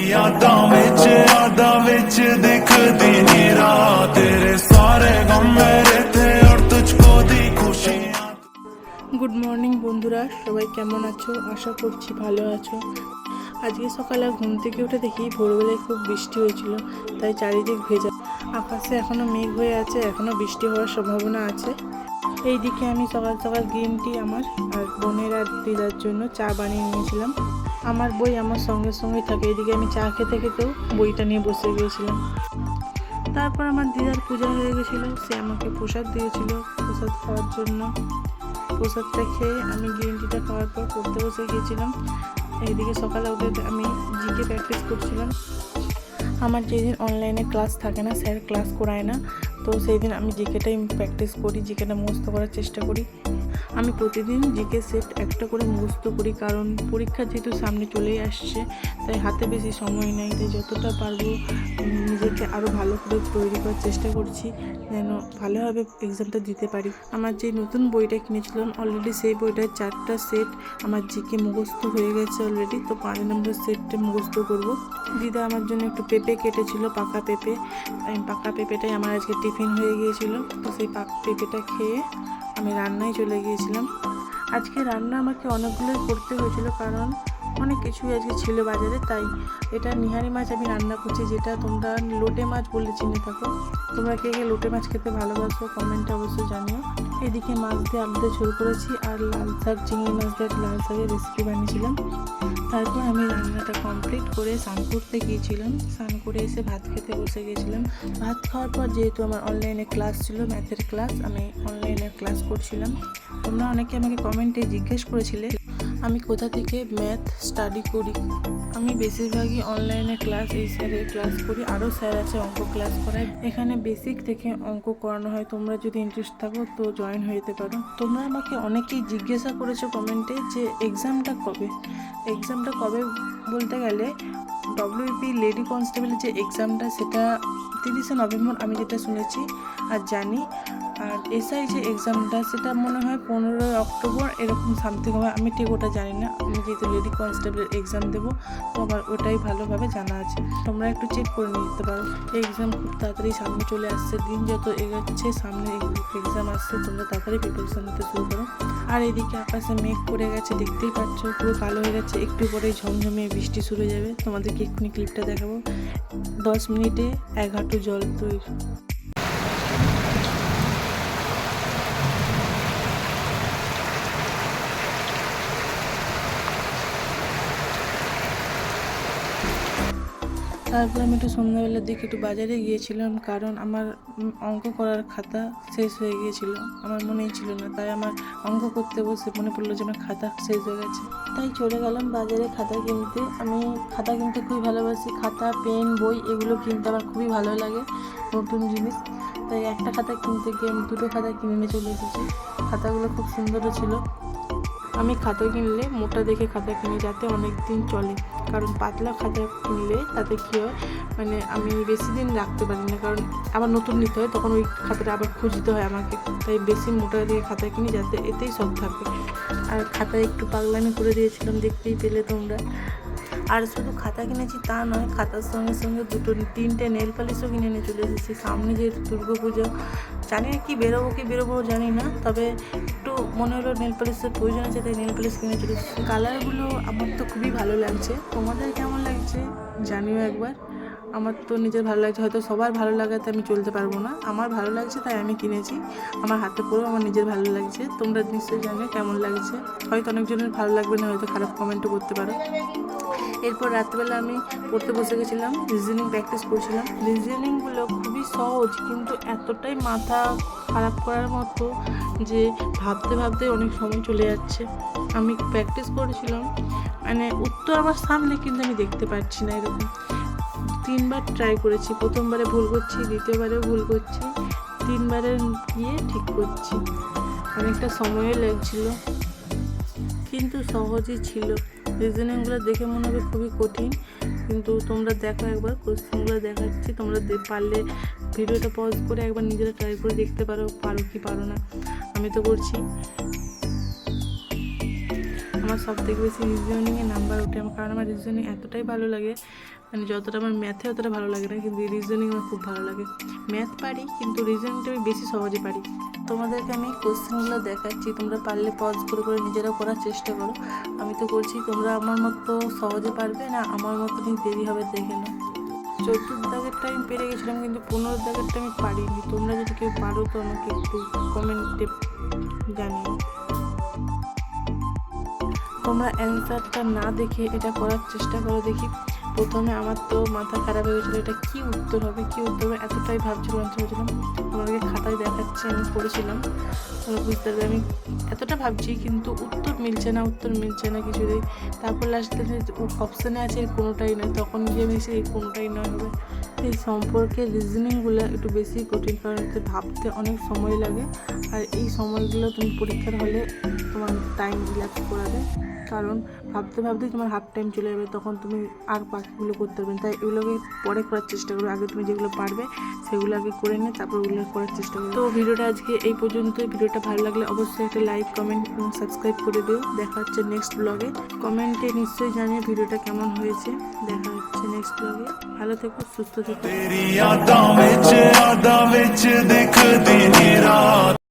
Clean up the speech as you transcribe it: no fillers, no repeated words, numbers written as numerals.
यादा विच दिखदी नी रात तेरे सारे गम मेरे थे और तुझको दी खुशियां। গুড মর্নিং বন্ধুরা, সবাই কেমন আছো? আশা করছি ভালো আছো। আজকে সকালে ঘুম থেকে উঠে দেখি ভোরবেলায় খুব বৃষ্টি হয়েছিল, তাই চারিদিক ভেজা। আকাশে এখনও মেঘ হয়ে আছে, এখনও বৃষ্টি হওয়ার সম্ভাবনা আছে। এইদিকে আমি সকাল সকাল গ্রিন টি আমার আর বোনের আর দিদার জন্য চা বানিয়ে নিয়েছিলাম। আমার বই আমার সঙ্গে সঙ্গে থাকে, এইদিকে আমি চা খেতে খেতেও বইটা নিয়ে বসে গিয়েছিলাম। তারপর আমার দিদার পূজা হয়ে গেছিলো, সে আমাকে প্রসাদ দিয়েছিল প্রসাদ খাওয়ার জন্য। প্রসাদটা খেয়ে আমি গ্রিন টিটা খাওয়ার পর পড়তে বসে গিয়েছিলাম। এইদিকে সকালে উঠে আমি জিকে প্র্যাকটিস করছিলাম। আমার যেদিন অনলাইনে ক্লাস থাকে না, স্যার ক্লাস করায় না, তো সেই দিন আমি জিকেটাই প্র্যাকটিস করি, জিকেটা মুখস্থ করার চেষ্টা করি। আমি প্রতিদিন জিকে সেট একটা করে মুখস্থ করি, কারণ পরীক্ষা যেহেতু সামনে চলেই আসছে, তাই হাতে বেশি সময় নেই, তাই যতটা পারবো নিজেকে আরও ভালো করে তৈরি করার চেষ্টা করছি, যেন ভালোভাবে এক্সামটা দিতে পারি। আমার যে নতুন বইটা কিনেছিলাম অলরেডি, সেই বইটার 4টা সেট আমার জিকে মুখস্থ হয়ে গেছে অলরেডি, তো 5 নম্বর সেটটা মুখস্থ করব। দিদা আমার জন্য একটু পেঁপে কেটেছিল, পাকা পেঁপে। পাকা পেঁপেটাই আমার আজকে টিফিন হয়ে গিয়েছিল, তো সেই পেঁপেটা খেয়ে আমি রান্নায় চলে গিয়েছিলাম। আজকে রান্না আমাকে অনেকগুলোই করতে হয়েছিল, কারণ অনেক কিছুই আজকে ছিল বাজারে, তাই এটা নিহারি মাছ আমি রান্না করছি, যেটা তোমরা লোটে মাছ বলে চিনে থাকো। তোমরা কে কে লোটে মাছ খেতে ভালোবাসো কমেন্টে অবশ্যই জানিও। এদিকে মাছ দিয়ে আলু দিয়ে ঝোল করেছি, আর লাল শাক, চিংড়ি মাছ দিয়ে লাল শাকের রেসিপি বানিয়েছিলাম। তারপর আমি রান্নাটা কমপ্লিট করে স্নান করতে গিয়েছিলাম। স্নান করে এসে ভাত খেতে বসে গিয়েছিলাম। ভাত খাওয়ার পর যেহেতু আমার অনলাইনে ক্লাস ছিল, ম্যাথের ক্লাস, আমি অনলাইনে ক্লাস করছিলাম। তোমরা অনেকে আমাকে কমেন্টে জিজ্ঞেস করেছিলে আমি কোথা থেকে ম্যাথ স্টাডি করি। আমি বেশিরভাগই অনলাইনে ক্লাস, এই স্যারের ক্লাস করি, আরও স্যার আছে অঙ্ক ক্লাস করায়। এখানে বেসিক থেকে অঙ্ক করানো হয়, তোমরা যদি ইন্টারেস্ট থাকো তো জয়েন হয়ে যেতে পারো। তোমরা আমাকে অনেকেই জিজ্ঞাসা করেছো কমেন্টে যে এক্সামটা কবে। এক্সামটা কবে বলতে গেলে ডব্লিউপি লেডি কনস্টেবলের যে এক্সামটা, সেটা 30শে নভেম্বর আমি যেটা শুনেছি আর জানি। আর এসআই যে এক্সামটা, সেটা মনে হয় 15ই অক্টোবর এরকম সামথিং হবে, আমি ঠিক ওটা জানি না। আমি যেহেতু লেডি কনস্টেবলের এক্সাম দেবো, তো আমার ওটাই ভালোভাবে জানা আছে। তোমরা একটু চেক করে নিতে পারো। এই এক্সাম খুব তাড়াতাড়ি সামনে চলে আসছে, দিন যত এগোচ্ছে সামনে এক্সাম আসছে, তোমরা তাড়াতাড়ি প্রিপারেশন নিতে শুরু করো। আর এদিকে আকাশে মেঘ পড়ে গেছে, দেখতেই পাচ্ছ পুরো কালো হয়ে গেছে, একটু পরে ঝমঝমে বৃষ্টি শুরু হয়ে যাবে। তোমাদেরকে এক্ষুনি ক্লিপটা দেখাবো। 10 মিনিটে 1 হাঁটু জল তৈরি। তারপর আমি একটু সন্ধ্যাবেলার দিকে একটু বাজারে গিয়েছিলাম, কারণ আমার অঙ্ক করার খাতা শেষ হয়ে গিয়েছিল, আমার মনেই ছিল না। তাই আমার অঙ্ক করতে বসে মনে পড়লো যে আমার খাতা শেষ হয়ে গেছে, তাই চলে গেলাম বাজারে খাতা কিনতে। আমি খাতা কিনতে খুবই ভালোবাসি, খাতা, পেন, বই এগুলো কিনতে আমার খুবই ভালো লাগে, নতুন জিনিস। তাই একটা খাতা কিনতে গিয়ে আমি 2টো খাতা কিনে নিয়ে চলে এসেছি। খাতাগুলো খুব সুন্দরও ছিল। আমি খাতা কিনলে মোটা দেখে খাতা কিনি, যাতে অনেক দিন চলে, কারণ পাতলা খাতা কিনলে তাতে কী হয়, মানে আমি বেশি দিন রাখতে পারি না, কারণ আবার নতুন নিতে হয়, তখন ওই খাতাটা আবার খুঁজতে হয় আমাকে। তাই বেশি মোটা দেখে খাতা কিনি, যাতে এতেই সব থাকে। আর খাতায় একটু পাগলামি করে দিয়েছিলাম, দেখতেই পেলে তোমরা। আর শুধু খাতা কিনেছি তা নয়, খাতার সঙ্গে সঙ্গে 2-3টে নেল পালিশও কিনে নিয়ে চলে এসেছি। সামনে যেহেতু দুর্গাপুজো, জানি না কি বেরোবো জানি না, তবে একটু মনে হলো নেল পালিশের প্রয়োজন আছে, তাই নেল পালিশ কিনে চলে এসেছি। কালারগুলো আমার তো খুবই ভালো লাগছে, তোমাদের কেমন লাগছে জানিও একবার। আমার তো নিজের ভালো লাগছে, হয়তো সবার ভালো লাগাতে আমি চলতে পারবো না, আমার ভালো লাগছে তাই আমি কিনেছি। আমার হাতে পরেও আমার নিজের ভালো লাগছে, তোমরা নিশ্চয়ই জানো কেমন লাগছে। হয়তো অনেকজনের ভালো লাগবে না, হয়তো খারাপ কমেন্টও করতে পারো। এরপর রাত্রেবেলা আমি পড়তে বসে গেছিলাম, রিজনিং প্র্যাকটিস করছিলাম। রিজনিংগুলো খুবই সহজ, কিন্তু এতটাই মাথা খারাপ করার মতো যে ভাবতে ভাবতে অনেক সময় চলে যাচ্ছে। আমি প্র্যাকটিস করেছিলাম, মানে উত্তর আমার সামনে, কিন্তু আমি দেখতে পাচ্ছি না, এরকম 3বার ট্রাই করেছি। প্রথমবারে ভুল করছি, দ্বিতীয়বারেও ভুল করছি, 3বারে গিয়ে ঠিক করছি। অনেকটা সময়ও লাগছিল, কিন্তু সহজই ছিল। রিজনিংগুলো দেখে মনে হবে খুবই কঠিন, কিন্তু তোমরা দেখো একবার, কোশ্চেনগুলো দেখাচ্ছি, তোমরা পারলে ভিডিওটা পজ করে একবার নিজেরা ট্রাই করে দেখতে পারো কি পারো না। আমি তো করছি। আমার আমার সব থেকে বেশি রিজনিংয়ে নাম্বার ওঠে আমার, কারণ আমার রিজনিং এতটাই ভালো লাগে, মানে যতটা আমার ম্যাথে অতটা ভালো লাগে না, কিন্তু রিজনিং আমার খুব ভালো লাগে। ম্যাথ পারি কিন্তু রিজনিংটা আমি বেশি সহজে পারি। তোমাদেরকে আমি কোশ্চেনগুলো দেখাচ্ছি, তোমরা পারলে পজ করে করে নিজেরা করার চেষ্টা করো। আমি তো করছি, তোমরা আমার মতো সহজে পারবে না আমার মতনই দেরি হবে, দেখে নাও। 14 দাগেরটা আমি পেরে গেছিলাম, কিন্তু 15 দাগেরটা আমি পারিনি। তোমরা যদি কেউ পারো তো আমাকে একটু কমেন্টে জানিও। তোমরা অ্যান্সারটা না দেখে এটা করার চেষ্টা করো দেখি। প্রথমে আমার তো মাথা খারাপ হয়ে গেছিলো, এটা কী উত্তর হবে এতটাই ভাবছিলাম। তোমাদেরকে খাতায় দেখাচ্ছি, আমি পড়েছিলাম, তোমরা বুঝতে পারবে। আমি এতটা ভাবছি কিন্তু উত্তর মিলছে না কিছুতেই। তারপর লাস্টে অপশানে আছে এর কোনোটাই নয়, তখন গিয়ে বেশি এই কোনোটাই নয় হবে। এই সম্পর্কে রিজনিংগুলো একটু বেশি কঠিন, কারণ এতে ভাবতে অনেক সময় লাগে, আর এই সময়গুলো তুমি পরীক্ষার হলে তোমার টাইম রিল্যাক্স করাবে, কারণ ভাবতে ভাবতেই তোমার হাফ টাইম চলে যাবে, তখন তুমি আর বাকিগুলো করতে পারবে। তাই এগুলোকে পরে করার চেষ্টা করো, আগে তুমি যেগুলো পারবে সেগুলো আগে করে নিয়ে তারপর ওগুলো করার চেষ্টা করো। তো ভিডিওটা আজকে এই পর্যন্তই। ভিডিওটা ভালো লাগলে অবশ্যই একটা লাইক, কমেন্ট এবং সাবস্ক্রাইব করে দিও। দেখা হচ্ছে নেক্সট ব্লগে। কমেন্টে নিশ্চয়ই জানিয়ে ভিডিওটা কেমন হয়েছে। দেখা হচ্ছে নেক্সট ব্লগে। ভালো থেকো, সুস্থ থেকো। तेरी यादां विच दिखदी नी रात।